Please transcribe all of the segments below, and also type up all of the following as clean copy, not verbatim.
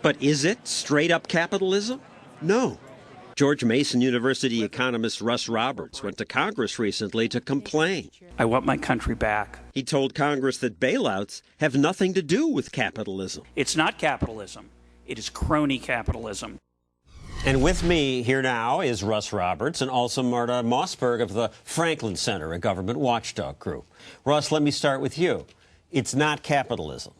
But is it straight-up capitalism? No. George Mason University economist Russ Roberts went to Congress recently to complain. I want my country back. He told Congress that bailouts have nothing to do with capitalism. It's not capitalism. It is crony capitalism. And with me here now is Russ Roberts and also Marta Mossberg of the Franklin Center, a government watchdog group. Russ, let me start with you. It's not capitalism.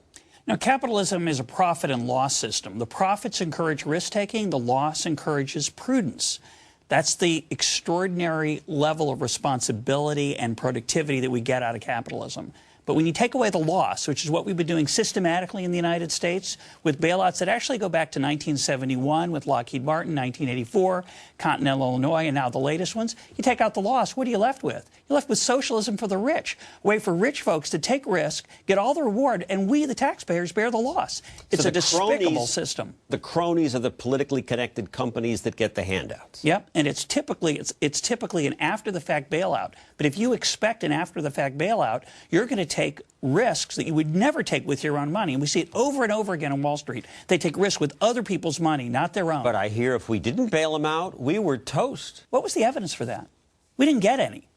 Now, capitalism is a profit and loss system. The profits encourage risk-taking. The loss encourages prudence. That's the extraordinary level of responsibility and productivity that we get out of capitalism. But when you take away the loss, which is what we've been doing systematically in the United States with bailouts that actually go back to 1971 with Lockheed Martin, 1984, Continental Illinois, and now the latest ones, you take out the loss, what are you left with? You're left with socialism for the rich, a way for rich folks to take risk, get all the reward, and we, the taxpayers, bear the loss. It's a despicable system. The cronies are the politically connected companies that get the handouts. Yep, and it's typically an after-the-fact bailout. But if you expect an after-the-fact bailout, you're going to take risks that you would never take with your own money. And we see it over and over again on Wall Street. They take risks with other people's money, not their own. But I hear if we didn't bail them out, we were toast. What was the evidence for that? We didn't get any.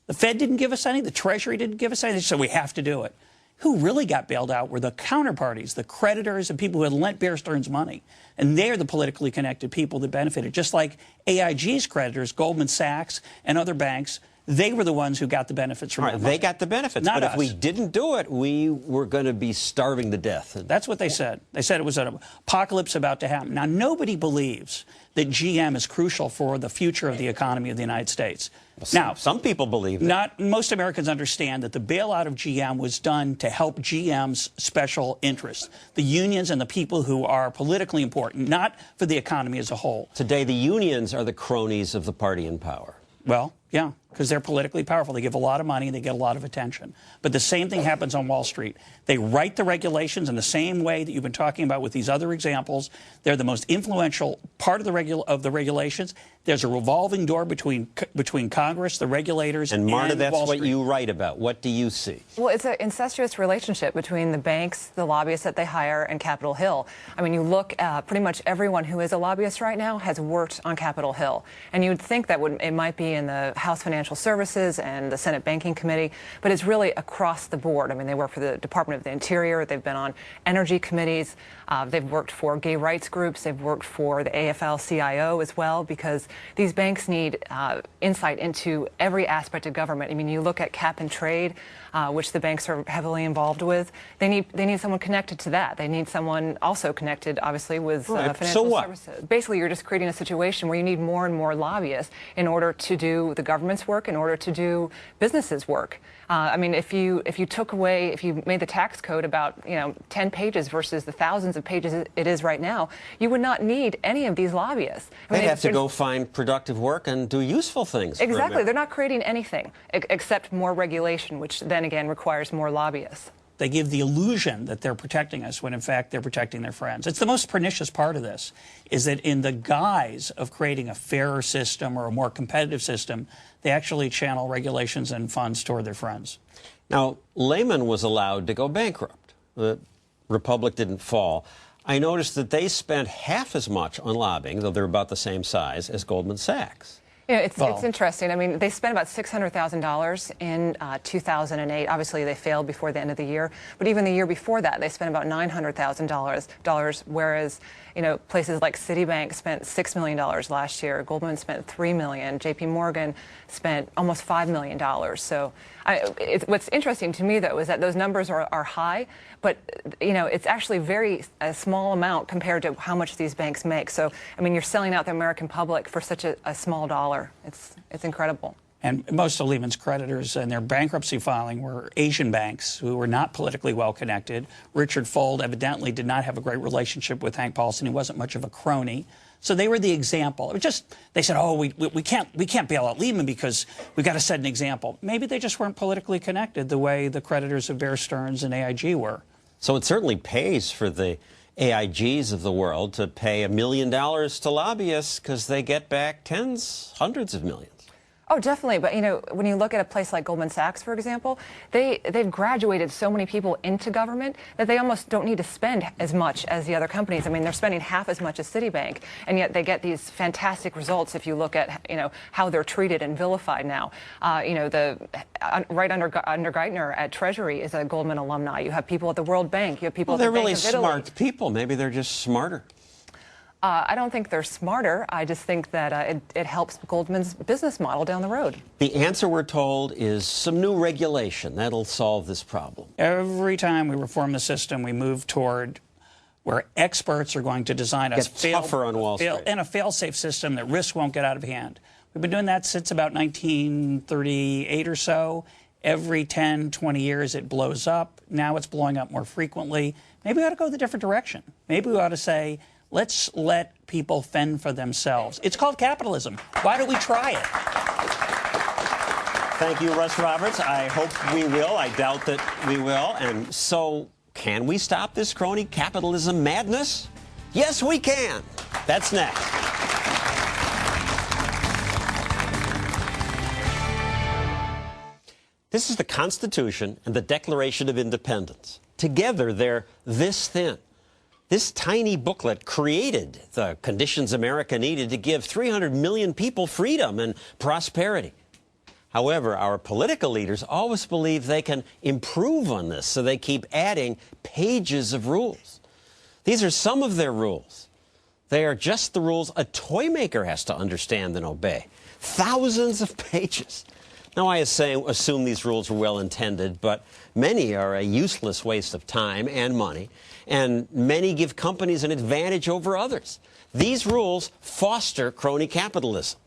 The Fed didn't give us any. The Treasury didn't give us any. So we have to do it. Who really got bailed out were the counterparties, the creditors, and people who had lent Bear Stearns money. And they're the politically connected people that benefited. Just like AIG's creditors, Goldman Sachs and other banks, they were the ones who got the benefits from that money. They got the benefits, not but us. If we didn't do it, we were going to be starving to death. That's what they said. They said it was an apocalypse about to happen. Now, nobody believes that GM is crucial for the future of the economy of the United States. Now, some people believe that. Not most Americans understand that the bailout of GM was done to help GM's special interests, the unions and the people who are politically important, not for the economy as a whole. Today, the unions are the cronies of the party in power. Well, yeah, because they're politically powerful. They give a lot of money and they get a lot of attention. But the same thing happens on Wall Street. They write the regulations in the same way that you've been talking about with these other examples. They're the most influential part of the regulations. There's a revolving door between Congress, the regulators, and Marta, and that's Wall what Street. you write about. What do you see? Well, it's an incestuous relationship between the banks, the lobbyists that they hire, and Capitol Hill. I mean, you look at pretty much everyone who is a lobbyist right now has worked on Capitol Hill. And you would think that it might be in the House Financial Services and the Senate Banking Committee, but it's really across the board. I mean, they work for the Department of the Interior. They've been on energy committees. They've worked for gay rights groups. They've worked for the AFL-CIO as well, because these banks need insight into every aspect of government. I mean, you look at cap and trade, which the banks are heavily involved with. They need someone connected to that. They need someone also connected, obviously, with financial services. Basically, you're just creating a situation where you need more and more lobbyists in order to do the government's work, in order to do businesses' work. I mean, if you made the tax code about 10 pages versus the thousands of pages it is right now, you would not need any of these lobbyists. They'd have to go find productive work and do useful things. Exactly. They're not creating anything except more regulation, which then again requires more lobbyists. They give the illusion that they're protecting us when, in fact, they're protecting their friends. It's the most pernicious part of this, is that in the guise of creating a fairer system or a more competitive system, they actually channel regulations and funds toward their friends. Now, Lehman was allowed to go bankrupt. The Republic didn't fall. I noticed that they spent half as much on lobbying, though they're about the same size, as Goldman Sachs. Yeah, it's interesting. I mean, they spent about $600,000 in 2008. Obviously, they failed before the end of the year. But even the year before that, they spent about $900,000, whereas, places like Citibank spent $6 million last year. Goldman spent $3 million. J.P. Morgan spent almost $5 million. So what's interesting to me, though, is that those numbers are high, but, it's actually a small amount compared to how much these banks make. So, I mean, you're selling out the American public for such a small dollar. It's incredible. And most of Lehman's creditors in their bankruptcy filing were Asian banks who were not politically well connected. Richard Fuld evidently did not have a great relationship with Hank Paulson. He wasn't much of a crony. So they were the example. They said, oh, we can't bail out Lehman because we've got to set an example. Maybe they just weren't politically connected the way the creditors of Bear Stearns and AIG were. So it certainly pays for the AIGs of the world to pay $1 million to lobbyists because they get back tens, hundreds of millions. Oh, definitely. But, you know, when you look at a place like Goldman Sachs, for example, they've graduated so many people into government that they almost don't need to spend as much as the other companies. I mean, they're spending half as much as Citibank, and yet they get these fantastic results if you look at, you know, how they're treated and vilified now. You know, right under Geithner at Treasury is a Goldman alumni. You have people at the World Bank. You have people at the Bank of Italy. They're really smart people. Maybe they're just smarter. I don't think they're smarter. I just think that it helps Goldman's business model down the road. The answer, we're told, is some new regulation. That'll solve this problem. Every time we reform the system, we move toward where experts are going to design a fail-safe system that risk won't get out of hand. We've been doing that since about 1938 or so. Every 10, 20 years, it blows up. Now it's blowing up more frequently. Maybe we ought to go the different direction. Maybe we ought to say, let's let people fend for themselves. It's called capitalism. Why don't we try it? Thank you, Russ Roberts. I hope we will. I doubt that we will. And so, can we stop this crony capitalism madness? Yes, we can. That's next. This is the Constitution and the Declaration of Independence. Together, they're this thin. This tiny booklet created the conditions America needed to give 300 million people freedom and prosperity. However, our political leaders always believe they can improve on this, so they keep adding pages of rules. These are some of their rules. They are just the rules a toy maker has to understand and obey. Thousands of pages. Now, I assume these rules are well intended, but many are a useless waste of time and money, and many give companies an advantage over others. These rules foster crony capitalism.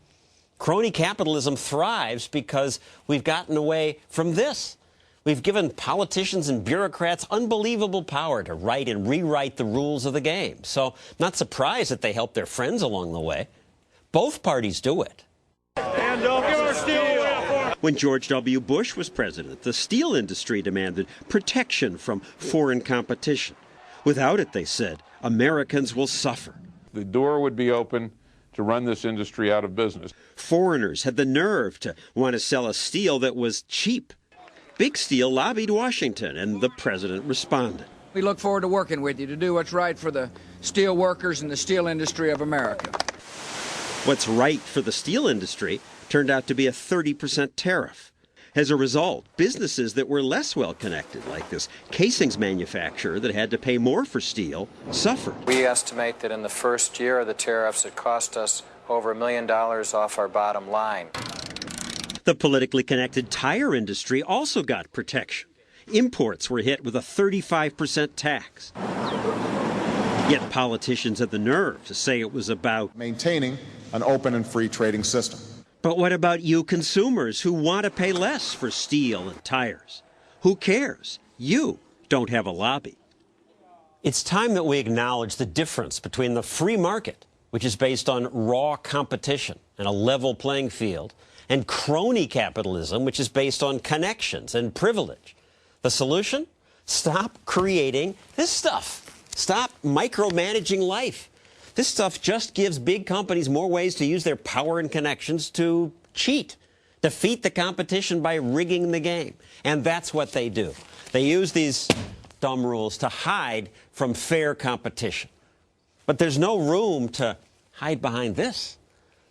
Crony capitalism thrives because we've gotten away from this. We've given politicians and bureaucrats unbelievable power to write and rewrite the rules of the game. So, not surprised that they help their friends along the way. Both parties do it. And give our steel away. When George W. Bush was president, the steel industry demanded protection from foreign competition. Without it, they said, Americans will suffer. The door would be open to run this industry out of business. Foreigners had the nerve to want to sell us steel that was cheap. Big Steel lobbied Washington, and the president responded. We look forward to working with you to do what's right for the steel workers and the steel industry of America. What's right for the steel industry turned out to be a 30% tariff. As a result, businesses that were less well-connected, like this casings manufacturer that had to pay more for steel, suffered. We estimate that in the first year of the tariffs, it cost us over $1 million off our bottom line. The politically connected tire industry also got protection. Imports were hit with a 35% tax. Yet politicians had the nerve to say it was about maintaining an open and free trading system. But what about you consumers who want to pay less for steel and tires? Who cares? You don't have a lobby. It's time that we acknowledge the difference between the free market, which is based on raw competition and a level playing field, and crony capitalism, which is based on connections and privilege. The solution? Stop creating this stuff. Stop micromanaging life. This stuff just gives big companies more ways to use their power and connections to cheat, defeat the competition by rigging the game. And that's what they do. They use these dumb rules to hide from fair competition. But there's no room to hide behind this.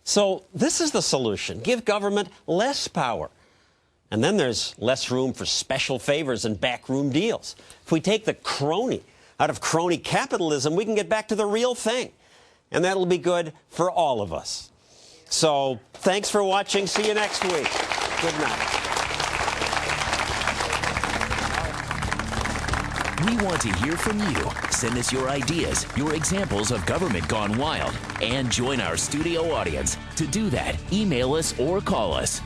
So this is the solution. Give government less power. And then there's less room for special favors and backroom deals. If we take the crony out of crony capitalism, we can get back to the real thing. And that'll be good for all of us. So thanks for watching. See you next week. Good night. We want to hear from you. Send us your ideas, your examples of government gone wild, and join our studio audience. To do that, email us or call us.